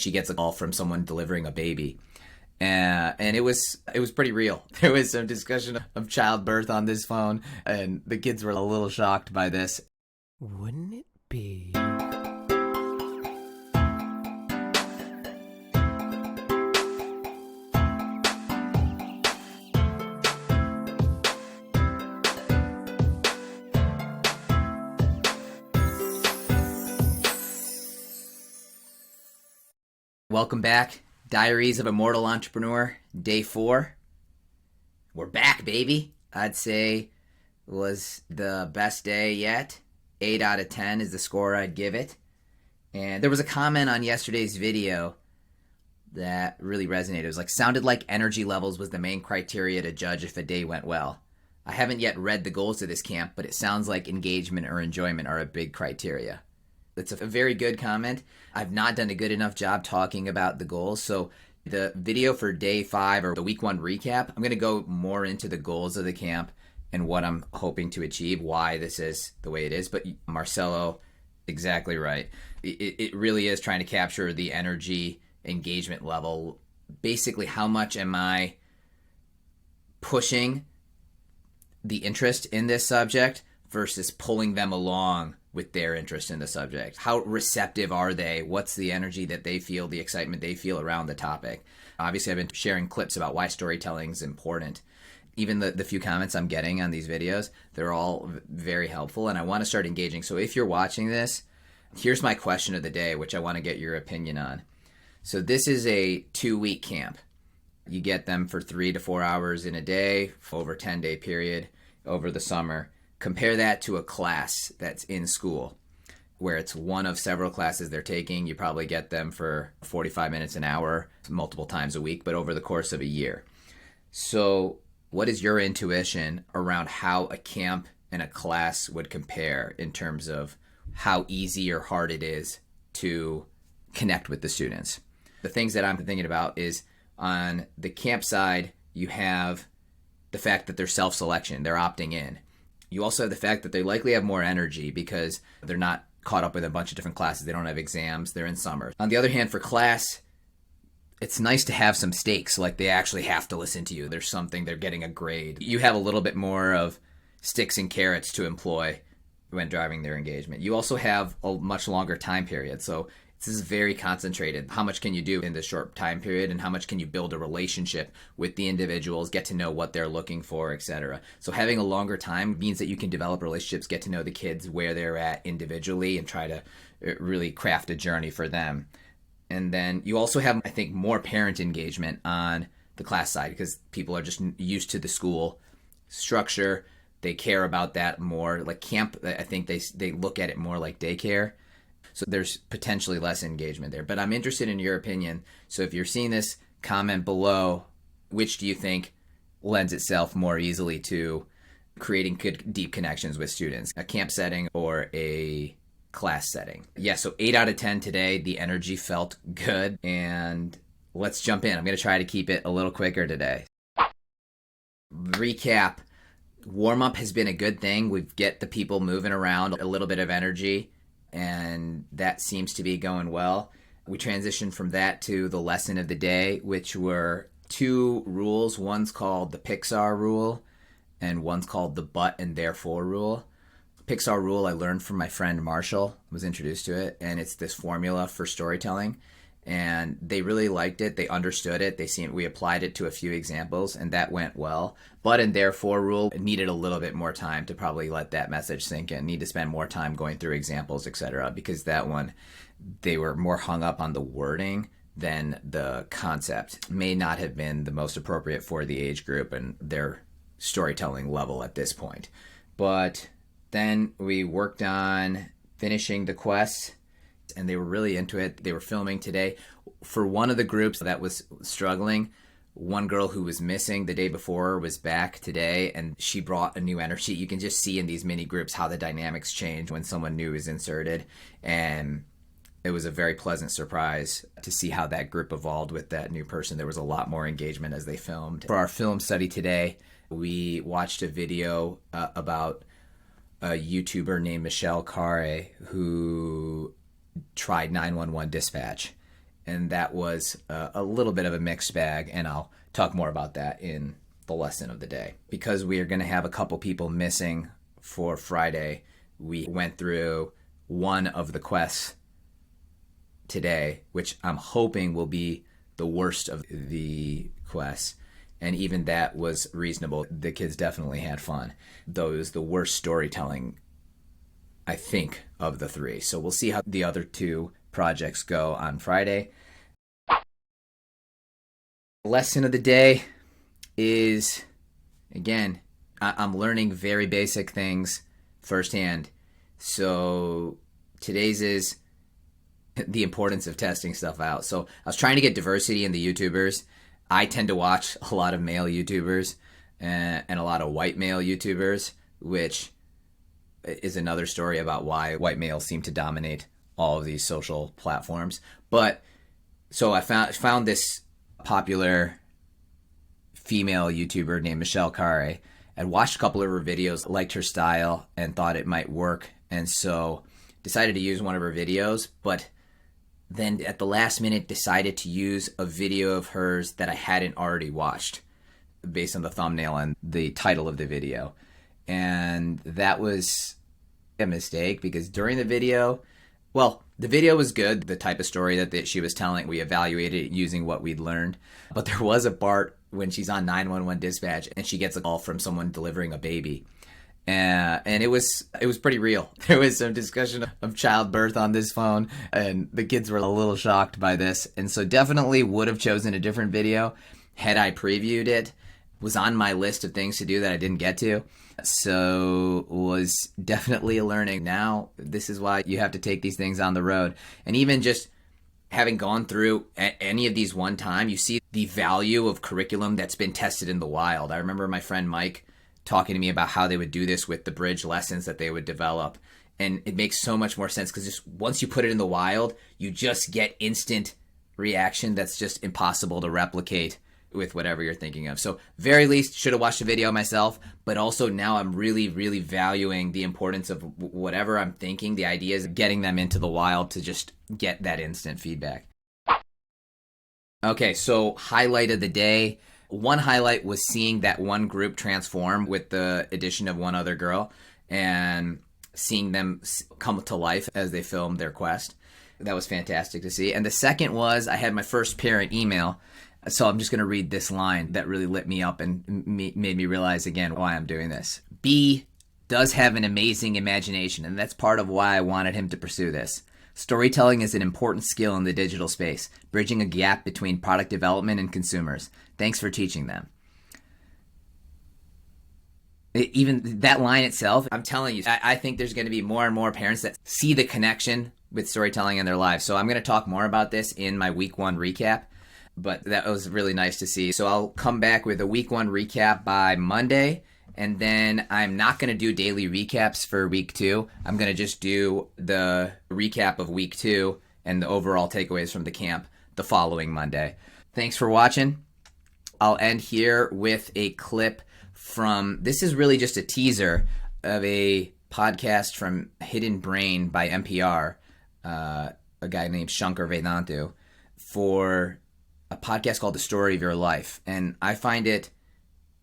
She gets a call from someone delivering a baby. And it was pretty real. There was some discussion of childbirth on this phone, and the kids were a little shocked by this. Wouldn't it be? Welcome back. Diaries of a Mortal Entrepreneur, Day 4. We're back, baby. I'd say was the best day yet. 8 out of 10 is the score I'd give it. And there was a comment on yesterday's video that really resonated. It was like, sounded like energy levels was the main criteria to judge if a day went well. I haven't yet read the goals of this camp, but it sounds like engagement or enjoyment are a big criteria. It's a very good comment. I've not done a good enough job talking about the goals. So the video for Day 5 or the Week 1 recap, I'm going to go more into the goals of the camp and what I'm hoping to achieve, why this is the way it is. But Marcelo, exactly right. It really is trying to capture the energy engagement level. Basically, how much am I pushing the interest in this subject versus pulling them along with their interest in the subject? How receptive are they? What's the energy that they feel, the excitement they feel around the topic? Obviously, I've been sharing clips about why storytelling is important. Even the few comments I'm getting on these videos, they're all very helpful, and I want to start engaging. So if you're watching this, here's my question of the day, which I want to get your opinion on. So this is a 2-week camp. You get them for 3 to 4 hours in a day, over a 10-day period, over the summer. Compare that to a class that's in school, where it's one of several classes they're taking. You probably get them for 45 minutes an hour, multiple times a week, but over the course of a year. So what is your intuition around how a camp and a class would compare in terms of how easy or hard it is to connect with the students? The things that I'm thinking about is on the camp side, you have the fact that they're self-selection, they're opting in. You also have the fact that they likely have more energy because they're not caught up with a bunch of different classes. They don't have exams. They're in summer. On the other hand, for class, it's nice to have some stakes. Like they actually have to listen to you. There's something, they're getting a grade. You have a little bit more of sticks and carrots to employ when driving their engagement. You also have a much longer time period. So this is very concentrated. How much can you do in this short time period, and how much can you build a relationship with the individuals, get to know what they're looking for, etc. So having a longer time means that you can develop relationships, get to know the kids where they're at individually, and try to really craft a journey for them. And then you also have, I think, more parent engagement on the class side because people are just used to the school structure. They care about that more. Like camp, I think they look at it more like daycare. So there's potentially less engagement there. But I'm interested in your opinion. So if you're seeing this, comment below, which do you think lends itself more easily to creating good, deep connections with students? A camp setting or a class setting? Yeah, so 8 out of 10 today. The energy felt good. And let's jump in. I'm going to try to keep it a little quicker today. Recap. Warm-up has been a good thing. We get the people moving around, a little bit of energy, and that seems to be going well. We transitioned from that to the lesson of the day, which were 2 rules. One's called the Pixar rule, and one's called the but and therefore rule. Pixar rule I learned from my friend Marshall, was introduced to it, and it's this formula for storytelling. And they really liked it. They understood it. We applied it to a few examples, and that went well. But and therefore rule needed a little bit more time to probably let that message sink in. Need to spend more time going through examples, etc. Because that one, they were more hung up on the wording than the concept. May not have been the most appropriate for the age group and their storytelling level at this point. But then we worked on finishing the quest, and they were really into it. They were filming today. For one of the groups that was struggling, one girl who was missing the day before was back today, and she brought a new energy. You can just see in these mini groups how the dynamics change when someone new is inserted, and it was a very pleasant surprise to see how that group evolved with that new person. There was a lot more engagement as they filmed. For our film study today, we watched a video about a YouTuber named Michelle Carre who tried 911 dispatch, and that was a little bit of a mixed bag, and I'll talk more about that in the lesson of the day. Because we are going to have a couple people missing for Friday, we went through one of the quests today, which I'm hoping will be the worst of the quests. And even that was reasonable. The kids definitely had fun. Though it was the worst storytelling, I think, of the three. So we'll see how the other two projects go on Friday. Lesson of the day is, again, I'm learning very basic things firsthand. So today's is the importance of testing stuff out. So I was trying to get diversity in the YouTubers. I tend to watch a lot of male YouTubers and a lot of white male YouTubers, which is another story about why white males seem to dominate all of these social platforms. But so I found this popular female YouTuber named Michelle Carre. I'd watched a couple of her videos, liked her style, and thought it might work. And so decided to use one of her videos, but then at the last minute decided to use a video of hers that I hadn't already watched based on the thumbnail and the title of the video. And that was a mistake because during the video, well, the video was good, the type of story that she was telling. We evaluated it using what we'd learned. But there was a part when she's on 911 dispatch and she gets a call from someone delivering a baby. And it was pretty real. There was some discussion of childbirth on this phone, and the kids were a little shocked by this. And so definitely would have chosen a different video had I previewed it. It was on my list of things to do that I didn't get to. So was definitely a learning. Now, this is why you have to take these things on the road. And even just having gone through any of these one time, you see the value of curriculum that's been tested in the wild. I remember my friend Mike talking to me about how they would do this with the bridge lessons that they would develop. And it makes so much more sense because just once you put it in the wild, you just get instant reaction that's just impossible to replicate with whatever you're thinking of. So very least should have watched the video myself, but also now I'm really, really valuing the importance of whatever I'm thinking, the ideas, getting them into the wild to just get that instant feedback. Okay, so highlight of the day. One highlight was seeing that one group transform with the addition of one other girl and seeing them come to life as they filmed their quest. That was fantastic to see. And the second was I had my first parent email. So I'm just going to read this line that really lit me up and made me realize again why I'm doing this. B does have an amazing imagination, and that's part of why I wanted him to pursue this. Storytelling is an important skill in the digital space, bridging a gap between product development and consumers. Thanks for teaching them. Even that line itself, I'm telling you, I think there's going to be more and more parents that see the connection with storytelling in their lives. So I'm going to talk more about this in my week one recap, but that was really nice to see. So I'll come back with a week one recap by Monday. And then I'm not going to do daily recaps for week two. I'm going to just do the recap of week two and the overall takeaways from the camp the following Monday. Thanks for watching. I'll end here with a clip from, this is really just a teaser of a podcast from Hidden Brain by NPR, a guy named Shankar Vedantu, for a podcast called The Story of Your Life. And I find it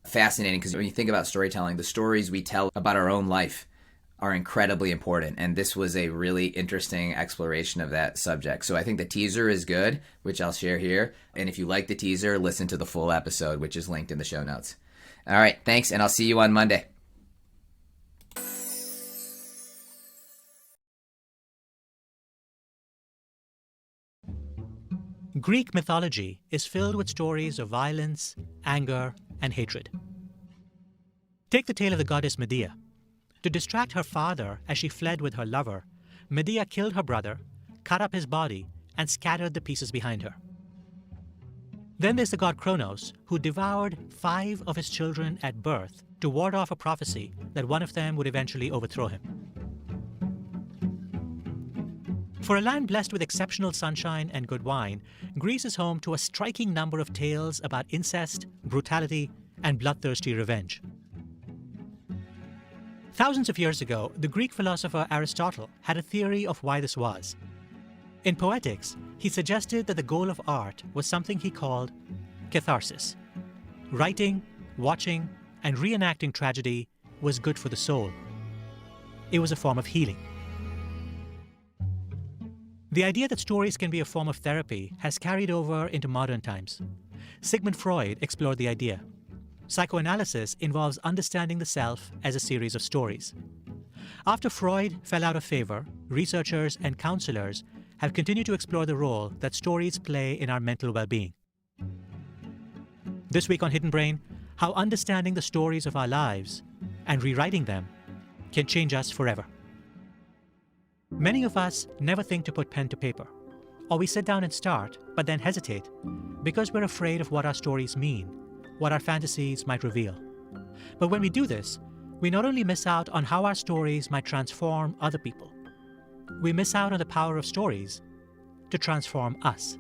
fascinating because when you think about storytelling, the stories we tell about our own life are incredibly important. And this was a really interesting exploration of that subject. So I think the teaser is good, which I'll share here. And if you like the teaser, listen to the full episode, which is linked in the show notes. All right, thanks, and I'll see you on Monday. Greek mythology is filled with stories of violence, anger, and hatred. Take the tale of the goddess Medea. To distract her father as she fled with her lover, Medea killed her brother, cut up his body, and scattered the pieces behind her. Then there's the god Kronos, who devoured 5 of his children at birth to ward off a prophecy that one of them would eventually overthrow him. For a land blessed with exceptional sunshine and good wine, Greece is home to a striking number of tales about incest, brutality, and bloodthirsty revenge. Thousands of years ago, the Greek philosopher Aristotle had a theory of why this was. In Poetics, he suggested that the goal of art was something he called catharsis. Writing, watching, and reenacting tragedy was good for the soul. It was a form of healing. The idea that stories can be a form of therapy has carried over into modern times. Sigmund Freud explored the idea. Psychoanalysis involves understanding the self as a series of stories. After Freud fell out of favor, researchers and counselors have continued to explore the role that stories play in our mental well-being. This week on Hidden Brain, how understanding the stories of our lives and rewriting them can change us forever. Many of us never think to put pen to paper, or we sit down and start, but then hesitate because we're afraid of what our stories mean, what our fantasies might reveal. But when we do this, we not only miss out on how our stories might transform other people, we miss out on the power of stories to transform us.